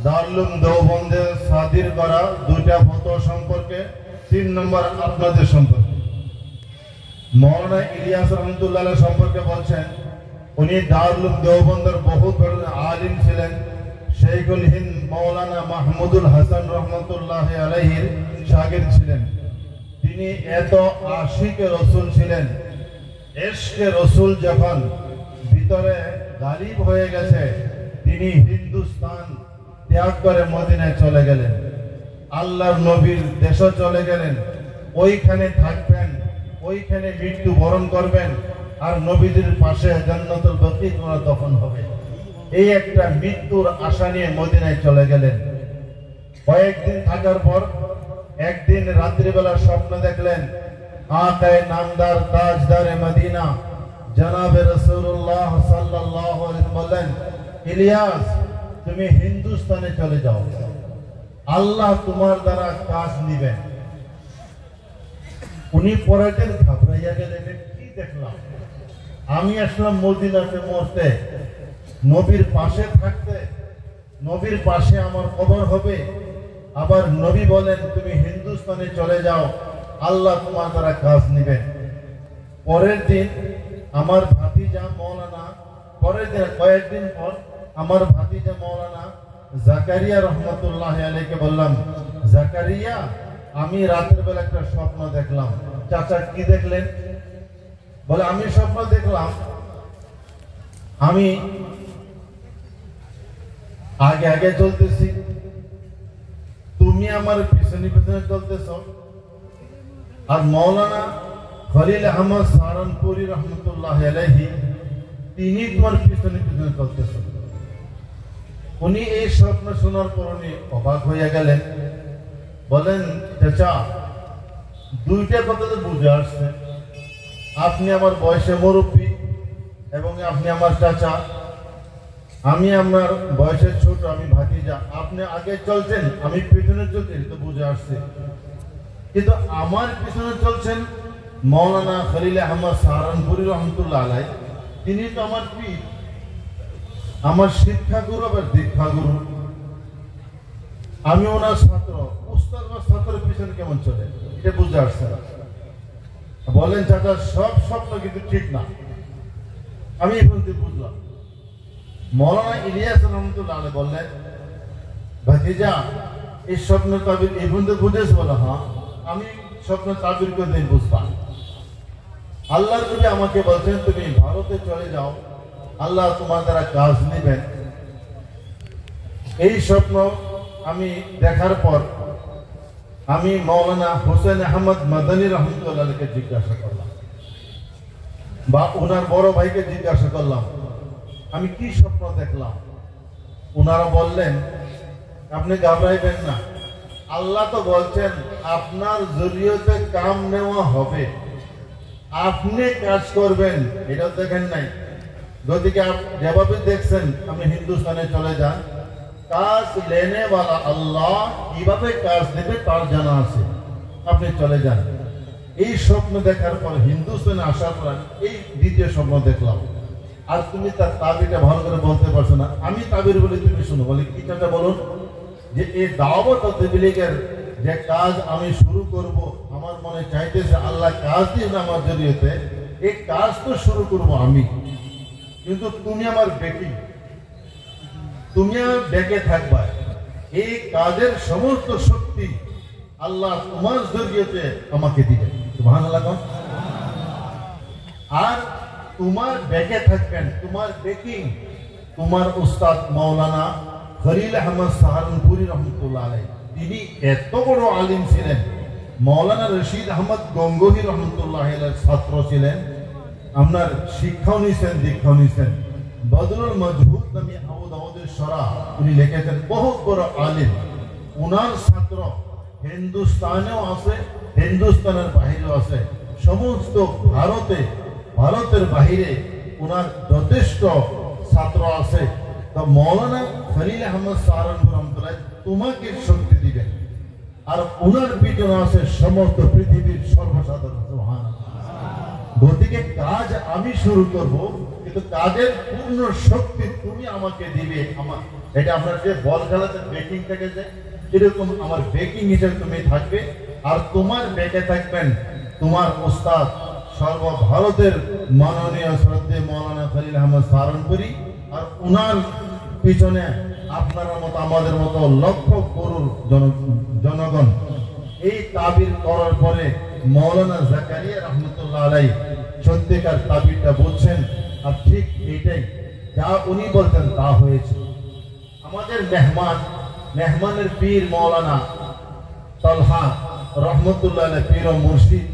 দারুল দেওবন্দের সাদির করা দুইটা ফতোয়া সম্পর্কে, 3 নম্বর আপনাদের সম্পর্কে। মৌলানা ইলিয়াস রহমতুল্লাহ সম্পর্কে বলছেন, উনি দারুল দেওবন্দের বহুত বড় আলিম ছিলেন। শেখুল হিন্দ মৌলানা মাহমুদুল হাসান রহমতুল্লাহ আলাইহির শাগির্দ ছিলেন। তিনি এত আশিকে রসুল ছিলেন, ইশকে রসুল যখন ভিতরে গালিব হয়ে গেছে, তিনি হিন্দুস্তান ত্যাগ করে মদিনায় চলে গেলেন, আল্লাহর নবীর দেশে চলে গেলেন। ওইখানে থাকবেন, ওইখানে মৃত্যু বরণ করবেন, আর নবীদের পাশে জান্নাতুল বাকি ওনার দফন হবে। এই একটা মৃত্যুর আশা নিয়ে মদিনায় চলে গেলেন। কয়েকদিন থাকার পর একদিন রাত্রিবেলা স্বপ্ন দেখলেন, আকায়ে নামদার তাজদারে মদিনা জনাবে রাসূলুল্লাহ সাল্লাল্লাহু আলাইহি বললেন, ইলিয়াস তুমি হিন্দুস্তানে চলে যাও, আল্লাহ তোমার দ্বারা কাজ নিবেন। উনি পরের দিন ঘাবড়াইয়া গেলেন, কি দেখলাম, আমি আসলাম মদিনাতে মরতে, নবীর পাশে থাকতে, নবীর পাশে আমার কবর হবে, আবার নবী বলেন তুমি হিন্দুস্তানে চলে যাও, আল্লাহ তোমার দ্বারা কাজ নিবেন। পরের দিন আমার ভাতিজা মৌলানা, পরের দিন কয়েকদিন পর আমার ভাতিজা মৌলানা জাকারিয়া রহমতুল্লাহ আলাইহিকে বললাম, জাকারিয়া আমি রাতের বেলা একটা স্বপ্ন দেখলাম। চাচা কি দেখলেন? বলে আমি স্বপ্ন দেখলাম আমি আগে আগে চলতেছি, তুমি আমার পিছনে পিছনে চলতেছ, আর মৌলানা খলিল আহমদ সাহারানপুরি রহমতুল্লাহ আলাইহি তিনি তোমার পিছনে পিছনে চলতেছ। উনি এই স্বপ্ন শোনার পর উনি অবাক হয়ে গেলেন, বলেন চাচা দুইটা কথা তো বুঝে আসছে, আপনি আমার বয়সে মুরব্বী এবং আপনি আমার চাচা, আমি আমার বয়সে ছোট, আমি ভাতিজা, আপনি আগে চলছেন আমি পিছনে চলছি, তো বুঝে আসছে। কিন্তু আমার পিছনে চলছেন মৌলানা খলিল আহমদ সাহারানপুরি রহমতুল্লাহ আলাইহি, তিনি তো আমার পীর, আমার শিক্ষাগুরু আবার দীক্ষাগুরু, আমি ওনার ছাত্র, উস্তাদ বা ছাত্রের পিছনে কেমন চলে, এটা বুঝে আসছে না। বলেন চাচা সব স্বপ্ন কিন্তু ঠিক না, আমি এখন বুঝলাম। মৌলানা ইলিয়াস রহমতুল্লাহ আলাইহি বললেন, ভাতিজা এই স্বপ্নের তাবির এই পর্যন্ত বুঝেছ? বলে হ্যাঁ, আমি স্বপ্ন তাবির করে বুঝলাম। আল্লাহর নবী আমাকে বলছেন তুমি ভারতে চলে যাও, আল্লাহ তোমার দ্বারা কাজ নেবেন। এই স্বপ্ন আমি দেখার পর আমি মৌলানা হোসেন আহমদ মাদানী রহমতুল্লাহকে জিজ্ঞাসা করলাম, বা ওনার বড় ভাইকে জিজ্ঞাসা করলাম আমি কি স্বপ্ন দেখলাম। ওনারা বললেন আপনি ঘাবড়াইবেন না, আল্লাহ তো বলছেন আপনার জরিয়তে কাম নেওয়া হবে, আপনি কাজ করবেন, এটা দেখেন নাই। যদি যেভাবে দেখছেন আপনি হিন্দুস্তানে চলে যান, কাজ লেনে वाला আল্লাহ কিভাবে কাজ দেবে তার জানা আছে, আপনি চলে যান। এই স্বপ্ন দেখার পর হিন্দুস্তানে আসার পর এই দ্বিতীয় স্বপ্ন দেখলাম, আর তুমি তার তাবিরটা ভালো করে বলতে পারছো না, আমি তাবির বলে তুমি শুনো। বলে কি চাচা বলুন? যে এই দাওয়াত ও তাবলীগের যে কাজ আমি শুরু করব, আমার মনে চাইতেছে আল্লাহ কাজ দিন আমার জরিয়তে, এই কাজ তো শুরু করব আমি, কিন্তু তুমি আমার বেটি, তুমি আমার ডেকে থাকবা, এই কাজের সমস্ত শক্তি আল্লাহ তোমার জরিয়তে আমাকে দিবেন। সুবহানাল্লাহ। আর তোমার ডেকে থাকবেন, তোমার বেকিং তোমার উস্তাদ মৌলানা খলিল আহমদ সাহারানপুরি রহমতুল্লাহ আলাইহি, তিনি এত বড় আলিম ছিলেন। মৌলানা রশিদ আহমদ গঙ্গোহী রহমতুল্লাহ আলাইহির ছাত্র ছিলেন, আপনার শিক্ষাও নিয়েছেন, দীক্ষাও নিয়েছেন। বদলুল মজহুদ নামে আবু দাউদের শরাহ উনি লিখেছেন, বহুত বড় আলিম। ওনার ছাত্র হিন্দুস্তানেও আছে, হিন্দুস্তানের বাহিরেও আছে, সমস্ত ভারতের বাহিরে ওনার যথেষ্ট ছাত্র আছে। তো মৌলানা খলিল আহমদ সাহারানপুরি রহমতুল্লাহ তোমাকে শক্তি দিবেন, আর ওনার পিছনে আছে সমস্ত পৃথিবীর সর্বসাধারণ। সুবহানাল্লাহ। গতিকে কাজ আমি শুরু করব, কিন্তু কাজের পূর্ণ শক্তি তুমি আমাকে দিবে, এটা আপনার যে বল খেলাতে ব্যাটিং থেকে যায় এরকম আমার ব্যাকিং হিসেবে তুমি থাকবে, আর তোমার ব্যাকে থাকবেন তোমার উস্তাদ সর্বভারতের মাননীয় শ্রদ্ধেয় মৌলানা খলিল আহমদ সাহারানপুরি, আর উনার পিছনে আপনার মতো আমাদের মতো লক্ষ করুর জনগণ। এই তাবির করার পরে মৌলানা জাকারিয়া রহমতুল্লাহ আলাই সত্যিকার তাবিরটা বুঝছেন, আর ঠিক এইটাই যা উনি বলতেন তা হয়েছে। আমাদের মেহমানের পীর মৌলানা তলহা রহমতুল্লাহ আলাই পীর ও মুর্শিদ,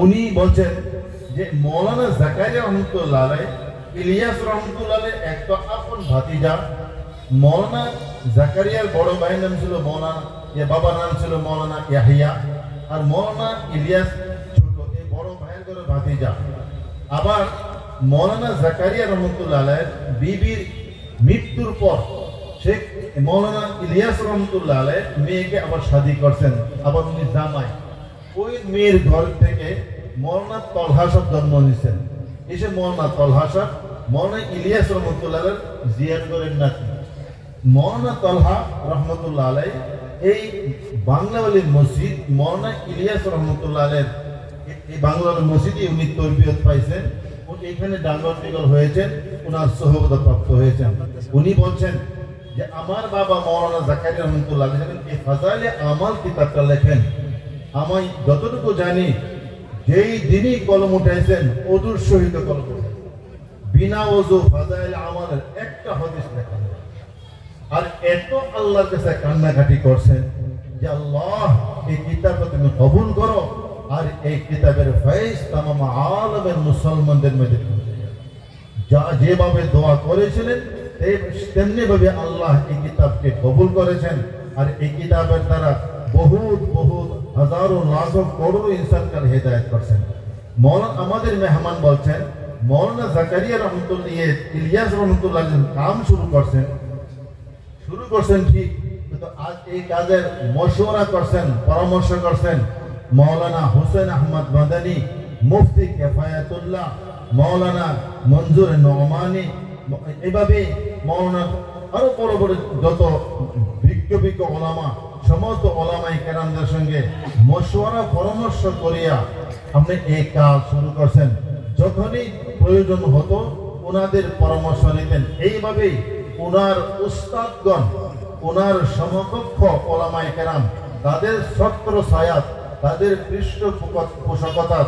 উনি বলছেন যে মৌলানা জাকারিয়া রহমতুল্লাহ আলাই ইলিয়াস রহমতুল্লাহ আলাই একটা আপন ভাতিজা। মৌলানা জাকারিয়ার বড় ভাইয়ের নাম ছিল মৌলানা, বাবার নাম ছিল মৌলানা ইয়াহিয়া, আর মৌলানা ইলিয়াস ছোট, এই বড় ভাইয়ের ঘরে ভাতিজা। আবার মৌলানা জাকারিয়া রহমতুল্লাহ আলাইহির বিবির মৃত্যুর পর শেখ মৌলানা ইলিয়াস রহমতুল্লাহ আলাইহির মেয়েকে আবার শাদী করছেন, আবার উনি জামাই। ওই মেয়ের ঘর থেকে মৌলানা তলহা সাহেব জন্ম নিয়েছেন। এসে মৌলানা তলহা সাহেব মৌলানা ইলিয়াস রহমতুল্লাহ আলাইহির জিয়ার করেন নাতি। মৌলানা তলহা রহমতুল্লাহ আলাইহি এই বাংলাওয়ালি মসজিদ মৌলানা ইলিয়াস রহমতুল্লাহ আলাইহির এই বাংলাওয়ালি মসজিদে উনি তরবিয়ত পাইছেন, এখানে ডাঙ্গর টিগর হয়েছেন, ওনার সহবত প্রাপ্ত হয়েছেন। উনি বলছেন যে আমার বাবা মৌলানা জাকারিয়া রহমতুল্লাহ আলাইহি এই ফাজাইলে আমাল কিতাবটা লেখেন। আমি যতটুকু জানি যেই দিনই কলম উঠাইছেন ওজুর সহিত কলম, বিনা ওযু ফাজাইলে আমালের একটা হাদিস লেখা, আর এত আল্লাহর কাছে কান্নাকাটি করছেন যে আল্লাহ এই কিতাবটা তুমি কবুল করো, আর এই কিতাবের ফয়েজ তামাম আলমের মুসলমানদের মধ্যে যা যেভাবে দোয়া করেছিলেন তেমনি ভাবে আল্লাহ এই কিতাবকে কবুল করেছেন, আর এই কিতাবের দ্বারা বহুত বহুত হাজারো লাখো করোড় ইনসানকে হেদায়েত করছেন। মৌলানা আমাদের মেহমান বলছেন মৌলানা জাকারিয়া রহমতুল্লাহ ইলিয়াস রহমতুল্লাহ কাম শুরু করছেন ঠিক, কিন্তু আজ এই কাজের মশওয়ারা করছেন, পরামর্শ করছেন মৌলানা হুসেন আহমদ মাদানী, মুফতি কিফায়াতুল্লাহ, মৌলানা মঞ্জুর নোমানি, এইভাবে মৌলানা আরো বড় বড় যত বিজ্ঞ ওলামা সমস্ত ওলামায়ে কেরামদের সঙ্গে মশওয়ারা পরামর্শ করিয়া আপনি এই কাজ শুরু করছেন। যখনই প্রয়োজন হতো ওনাদের পরামর্শ নিতেন। এইভাবেই ওনার উস্তাদগণ, ওনার সমকক্ষ ওলামায়ে কেরাম, তাদের ছত্র ছায়াত, তাদের পৃষ্ঠপোষকতা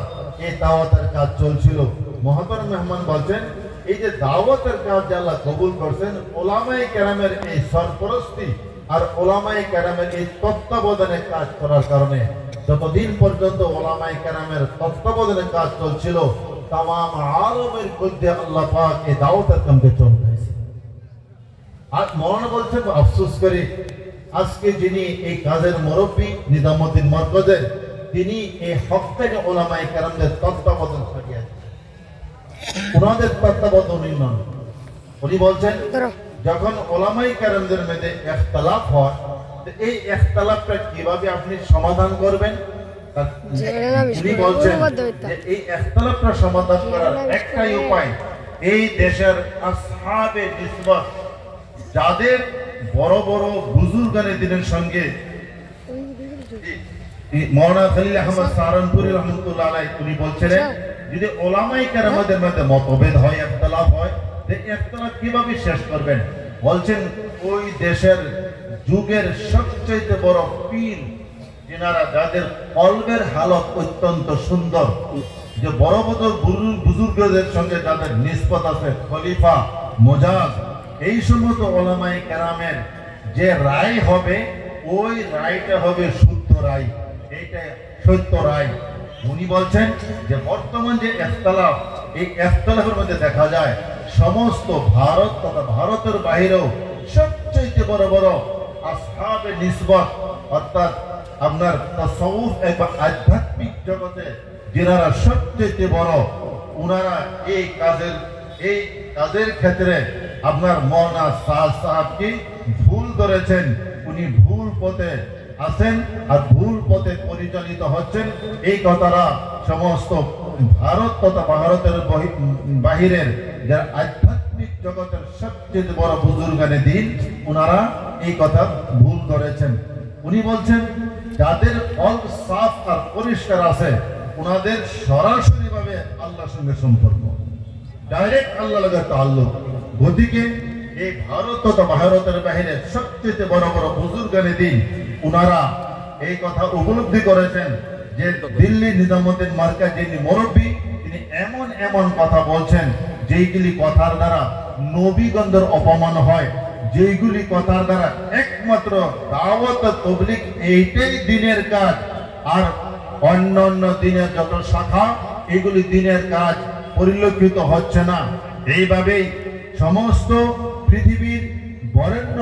এই দাওয়াতের কাজ চলছিল। মহাতর মেহমান বলছেন এই যে দাওয়াতের কাজ আল্লাহ কবুল করছেন, ওলামায়ে কেরামের এই সরপরস্তি আর ওলামায়ে কেরামের এই তত্ত্বাবধানে কাজ করার কারণে যতদিন পর্যন্ত ওলামায়ে কেরামের তত্ত্বাবধানে কাজ চলছিল তামাম আলমের মধ্যে আল্লাহ পাক এই দাওয়াতের কামকে চমকাইছে। আর মৌলানা বলছেন আফসোস করি আজকে যিনি এই কাজের মুরব্বী নিজামুদ্দিন মরকজের, তিনি এই হক থেকে ওলামায়ে কেরামদের তত্ত্বাবধান সাজিয়েছেন, ওনাদের তত্ত্বাবধানই নন। উনি বলছেন যখন ওলামায়ে কেরামদের মধ্যে ইখতিলাফ হয়, এই ইখতিলাফটা কিভাবে আপনি সমাধান করবেন? উনি বলছেন যে এই ইখতিলাফটা সমাধান করার একটাই উপায়, এই দেশের আসহাবে নিসবত যাদের বড় বড় বুজুর্গানে দিনের সঙ্গে মৌলানা খলিল আহমদ সাহারানপুরি রহমতুল্লাহ আলাইহি উনি বলছিলেন যদি ওলামায়ে কেরামদের মধ্যে মতভেদ হয়, ইখতিলাফ হয়, এই ইখতিলাফ কিভাবে শেষ করবেন? বলছেন ওই দেশের যুগের সবচেয়ে বড় পীর যিনারা, যাদের কলবের হালত অত্যন্ত সুন্দর, যে বড় বড় বুজুর্গদের সঙ্গে যাদের নিসবত আছে, খলিফা, মুজাজ, এই সমস্ত ওলামায়ে কেরামের যে রায় হবে ওই রায়টা হবে শুদ্ধ রায়, এইটা সত্য রায়। উনি বলছেন যে বর্তমান যে ইখতিলাফ, এই ইখতিলাফের মধ্যে দেখা যায় সমস্ত ভারত তথা ভারতের বাইরেও সবচেয়ে বড় বড় আসহাবে নিসবত অর্থাৎ আপনার তাসাউফ এবং আধ্যাত্মিক জগতে যারা সবচেয়ে বড়, ওনারা এই কাজের ক্ষেত্রে আপনার মৌলানা সাহেবকে ভুল ধরেছেন। উনি ভুল পথে আছেন আর ভুল পথে পরিচালিত হচ্ছেন। এই কথাটা সমস্ত ভারত তথা ভারতের বাহিরের যারা আধ্যাত্মিক জগতের সবচেয়ে বড় বুজুর্গানে দিন, ওনারা এই কথা ভুল করেছেন। উনি বলছেন যাদের কলব সাফ আর পরিষ্কার আছে ওনাদের সরাসরি ভাবে আল্লাহর সঙ্গে সম্পর্ক, ডাইরেক্ট আল্লাহ লাগে তাআল্লুক। গতিকে এই ভারত তথা ভারতের বাইরে সবচেয়ে বড় বড় বুজুর্গানে দিন ওনারা এই কথা উপলব্ধি করেছেন যে দিল্লি নিজামুদ্দিন মার্কাজ যিনি মুরব্বী, তিনি এমন এমন কথা বলছেন যেইগুলি কথার দ্বারা নবীগণের অপমান হয়, যেইগুলি কথার দ্বারা একমাত্র দাওয়াত তাবলীগ এইটাই দিনের কাজ, আর অন্যান্য দিনের যত শাখা এগুলি দিনের কাজ পরিলক্ষিত হচ্ছে না। এইভাবেই সমস্ত পৃথিবীর বরেণ্য